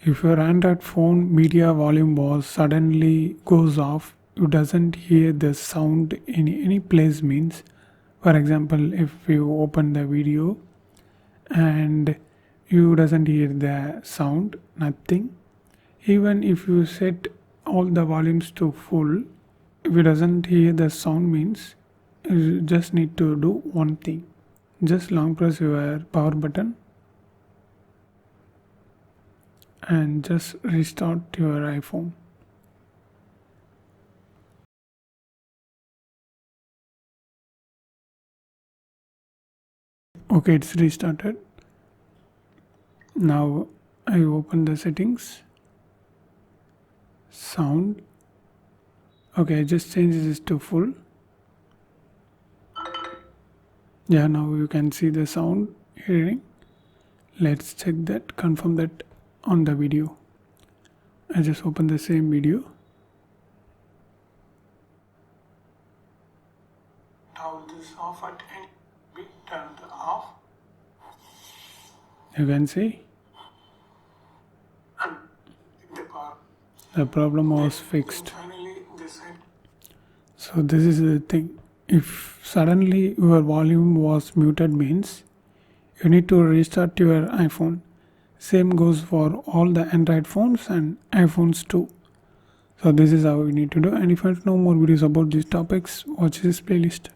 If your Android phone media volume was suddenly goes off, you doesn't hear the sound in any place means, for example, if you open the video and you doesn't hear the sound, nothing. Even if you set all the volumes to full, if you doesn't hear the sound means, you just need to do one thing. Just long press your power button and just restart your iPhone. Okay, it's restarted. Now I open the settings, sound. Okay, I just change this to full. Yeah, now you can see the sound hearing. Let's check that, confirm that on the video. I just open the same video. Now this off at any bit turned off. You can see and the problem was fixed. So this is the thing. If suddenly your volume was muted means you need to restart your iPhone. Same goes for all the Android phones and iPhones too. So this is how you need to do. And if you want to know more videos about these topics, watch this playlist.